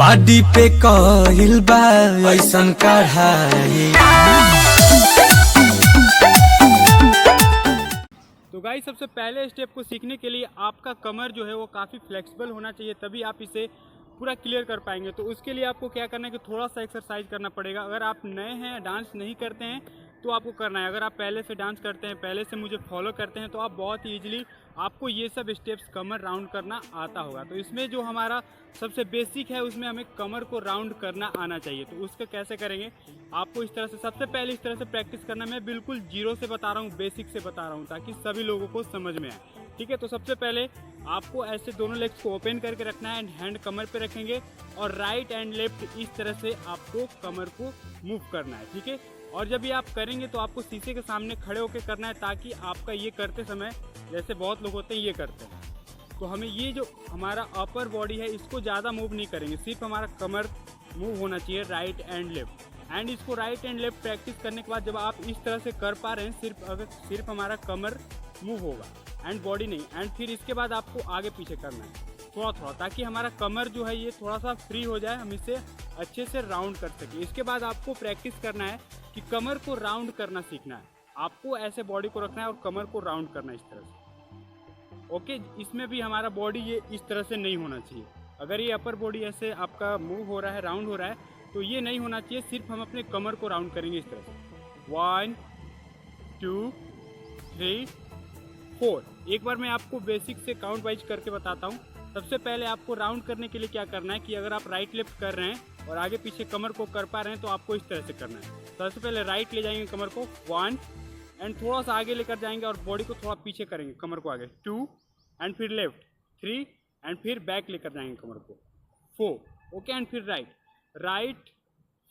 Body पे कइल बा ऐसन कढ़ाई। तो गाइस सबसे पहले स्टेप को सीखने के लिए आपका कमर जो है वो काफ़ी फ्लेक्सिबल होना चाहिए, तभी आप इसे पूरा क्लियर कर पाएंगे। तो उसके लिए आपको क्या करना है कि थोड़ा सा एक्सरसाइज करना पड़ेगा। अगर आप नए हैं, डांस नहीं करते हैं, तो आपको करना है। अगर आप पहले से डांस करते हैं, पहले से मुझे फॉलो करते हैं, तो आप बहुत ही ईजिली आपको ये सब स्टेप्स कमर राउंड करना आता होगा। तो इसमें जो हमारा सबसे बेसिक है, उसमें हमें कमर को राउंड करना आना चाहिए। तो उसका कैसे करेंगे, आपको इस तरह से सबसे पहले इस तरह से प्रैक्टिस करना। मैं बिल्कुल जीरो से बता रहा हूँ, बेसिक से बता रहा हूँ, ताकि सभी लोगों को समझ में आए। ठीक है, तो सबसे पहले आपको ऐसे दोनों लेग्स को ओपन करके रखना है एंड हैंड कमर पे रखेंगे और राइट एंड लेफ्ट इस तरह से आपको कमर को मूव करना है। ठीक है, और जब ये आप करेंगे तो आपको शीशे के सामने खड़े होकर करना है, ताकि आपका ये करते समय, जैसे बहुत लोग होते हैं ये करते हैं, तो हमें ये जो हमारा अपर बॉडी है इसको ज़्यादा मूव नहीं करेंगे, सिर्फ हमारा कमर मूव होना चाहिए राइट एंड लेफ्ट। एंड इसको राइट एंड लेफ्ट प्रैक्टिस करने के बाद जब आप इस तरह से कर पा रहे हैं, सिर्फ हमारा कमर मूव होगा एंड बॉडी नहीं। एंड फिर इसके बाद आपको आगे पीछे करना है थोड़ा थोड़ा, ताकि हमारा कमर जो है ये थोड़ा सा फ्री हो जाए, हम इसे अच्छे से राउंड कर सकें। इसके बाद आपको प्रैक्टिस करना है कि कमर को राउंड करना सीखना है। आपको ऐसे बॉडी को रखना है और कमर को राउंड करना है इस तरह से। ओके, इसमें भी हमारा बॉडी ये इस तरह से नहीं होना चाहिए। अगर ये अपर बॉडी ऐसे आपका मूव हो रहा है, राउंड हो रहा है, तो ये नहीं होना चाहिए। सिर्फ हम अपने कमर को राउंड करेंगे इस तरह से। 1 2 3 4। एक बार मैं आपको बेसिक से काउंट वाइज करके बताता हूँ। सबसे पहले आपको राउंड करने के लिए क्या करना है कि अगर आप राइट लेफ्ट कर रहे हैं और आगे पीछे कमर को कर पा रहे हैं, तो आपको इस तरह से करना है। सबसे पहले राइट ले जाएंगे कमर को 1 एंड थोड़ा सा आगे लेकर जाएंगे और बॉडी को थोड़ा पीछे करेंगे, कमर को आगे 2 एंड फिर लेफ्ट 3 एंड फिर बैक लेकर जाएंगे कमर को 4। ओके, एंड फिर right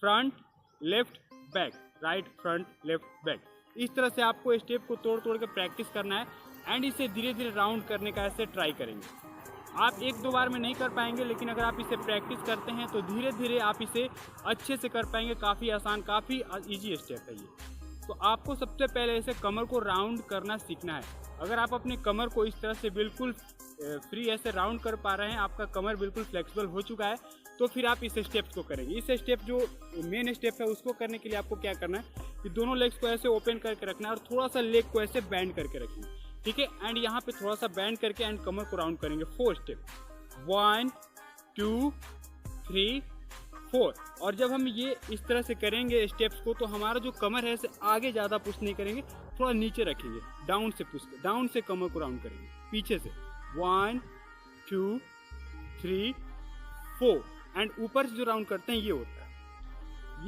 front left back, right front left back. इस तरह से आपको स्टेप को तोड़ तोड़ के प्रैक्टिस करना है एंड इसे धीरे धीरे राउंड करने का ऐसे ट्राई करेंगे। आप एक दो बार में नहीं कर पाएंगे, लेकिन अगर आप इसे प्रैक्टिस करते हैं तो धीरे धीरे आप इसे अच्छे से कर पाएंगे। काफ़ी आसान, काफ़ी इजी स्टेप है ये। तो आपको सबसे पहले इसे कमर को राउंड करना सीखना है। अगर आप अपने कमर को इस तरह से बिल्कुल फ्री ऐसे राउंड कर पा रहे हैं, आपका कमर बिल्कुल फ्लेक्सिबल हो चुका है, तो फिर आप इस स्टेप्स को करेंगे। इस स्टेप जो मेन स्टेप है उसको करने के लिए आपको क्या करना है कि दोनों लेग्स को ऐसे ओपन करके रखना है और थोड़ा सा लेग को ऐसे बैंड करके रखेंगे। ठीक है, एंड यहाँ पे थोड़ा सा बैंड करके एंड कमर को राउंड करेंगे। 4 स्टेप, 1 2 3 4। और जब हम ये इस तरह से करेंगे स्टेप्स को, तो हमारा जो कमर है इसे आगे ज़्यादा पुश नहीं करेंगे, थोड़ा नीचे रखेंगे, डाउन से पुश, डाउन से कमर को राउंड करेंगे पीछे से। 1 2 3 4 एंड ऊपर से जो राउंड करते हैं ये होता है,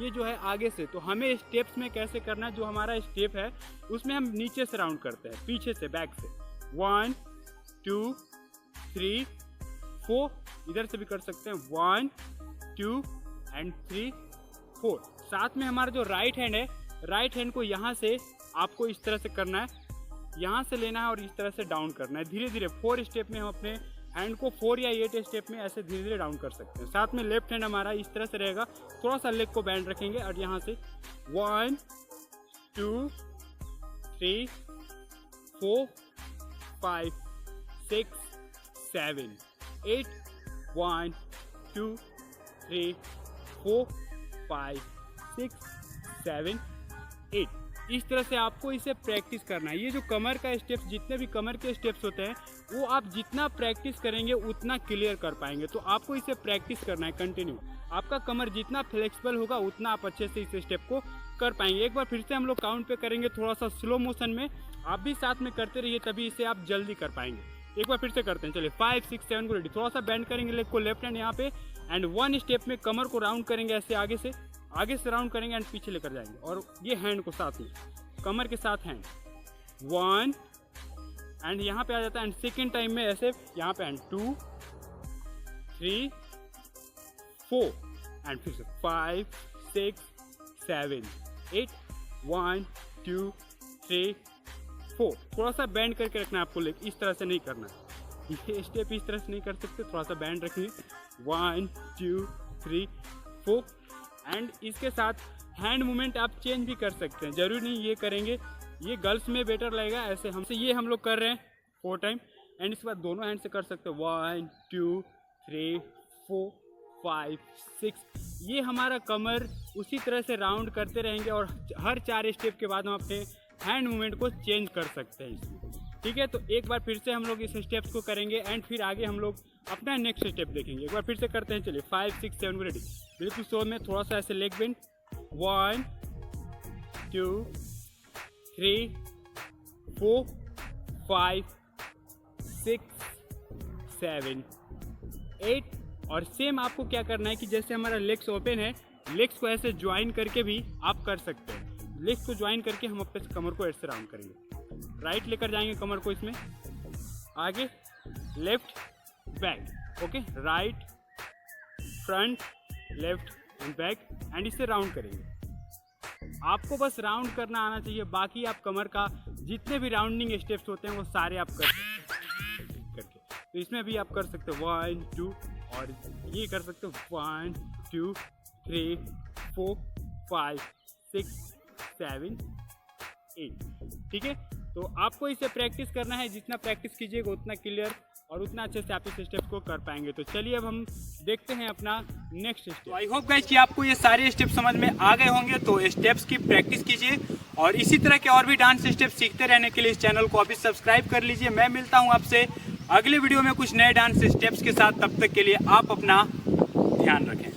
ये जो है आगे से। तो हमें स्टेप्स में कैसे करना है, जो हमारा स्टेप है उसमें हम नीचे से राउंड करते हैं, पीछे से, बैक से। 1 2 3 4, इधर से भी कर सकते हैं 1 2 एंड 3 4। साथ में हमारा जो राइट हैंड है, राइट हैंड को यहाँ से आपको इस तरह से करना है, यहाँ से लेना है और इस तरह से डाउन करना है धीरे धीरे। 4 स्टेप में हम अपने हैंड को 4 या 8 स्टेप में ऐसे धीरे धीरे डाउन कर सकते हैं। साथ में लेफ्ट हैंड हमारा इस तरह से रहेगा, थोड़ा सा लेग को बैंड रखेंगे और यहाँ से 1 2 3 4 5 6 7 8 1 2 3 4 5 6 7 8। इस तरह से आपको इसे प्रैक्टिस करना है। ये जो कमर का स्टेप्स, जितने भी कमर के स्टेप्स होते हैं, वो आप जितना प्रैक्टिस करेंगे उतना क्लियर कर पाएंगे। तो आपको इसे प्रैक्टिस करना है कंटिन्यू। आपका कमर जितना फ्लेक्सिबल होगा उतना आप अच्छे से इस स्टेप को कर पाएंगे। एक बार फिर से हम लोग काउंट पे करेंगे, थोड़ा सा स्लो मोशन में, आप भी साथ में करते रहिए, तभी इसे आप जल्दी कर पाएंगे। एक बार फिर से करते हैं, चलिए 5 6 7 को रेडी। थोड़ा सा बैंड करेंगे लेग को, लेफ्ट हैंड यहाँ पे, एंड 1 स्टेप में कमर को राउंड करेंगे ऐसे आगे से राउंड करेंगे एंड पीछे लेकर जाएंगे। और ये हैंड को साथ में, कमर के साथ हैंड 1 एंड यहाँ पे आ जाता है, एंड सेकेंड टाइम में ऐसे यहाँ पे हैंड 2 3 4 एंड फिर से 5 6 7 8 1 2 3 4। थोड़ा सा बैंड करके रखना है आपको, लेकिन इस तरह से नहीं करना है। ये स्टेप इस तरह से नहीं कर सकते, थोड़ा सा बैंड रखेंगे 1 2 3 4। एंड इसके साथ हैंड मूवमेंट आप चेंज भी कर सकते हैं, जरूरी नहीं ये करेंगे, ये गर्ल्स में बेटर लगेगा। ऐसे हमसे ये हम लोग कर रहे हैं 4 टाइम, एंड इसके बाद दोनों हैंड से कर सकते हैं 1 2 3 4 5 6। ये हमारा कमर उसी तरह से राउंड करते रहेंगे और हर 4 स्टेप के बाद हम अपने हैंड मूवमेंट को चेंज कर सकते हैं इसमें। ठीक है, तो एक बार फिर से हम लोग इस स्टेप्स को करेंगे एंड फिर आगे हम लोग अपना नेक्स्ट स्टेप देखेंगे। एक बार फिर से करते हैं, चलिए 5 6 7 को रेडी। बिल्कुल स्लो में, थोड़ा सा ऐसे लेग बेंड। 1 2 3 4 5 6 7 8। और सेम आपको क्या करना है कि जैसे हमारा लेग्स ओपन है, लेग्स को ऐसे ज्वाइन करके भी आप कर सकते हैं। लेग्स को ज्वाइन करके हम अपने कमर को ऐसे राउंड करेंगे। राइट लेकर जाएंगे कमर को इसमें आगे, left back, okay, right front left and back and इसे राउंड करेंगे। आपको बस राउंड करना आना चाहिए, बाकी आप कमर का जितने भी राउंडिंग स्टेप्स होते हैं वो सारे आप कर सकते हैं करके। तो इसमें भी आप कर सकते हो 1 2 और ये कर सकते हो 1 2 3 4 5 6 7 8। ठीक है, तो आपको इसे प्रैक्टिस करना है, जितना प्रैक्टिस कीजिएगा उतना क्लियर और उतना अच्छे से आप इस स्टेप्स को कर पाएंगे। तो चलिए अब हम देखते हैं अपना next step. I hope guys कि आपको ये सारे स्टेप समझ में आ गए होंगे। तो स्टेप्स की प्रैक्टिस कीजिए और इसी तरह के और भी डांस स्टेप सीखते रहने के लिए इस चैनल को अभी सब्सक्राइब कर लीजिए। मैं मिलता हूँ आपसे अगले वीडियो में कुछ नए डांस स्टेप्स के साथ। तब तक के लिए आप अपना ध्यान रखें।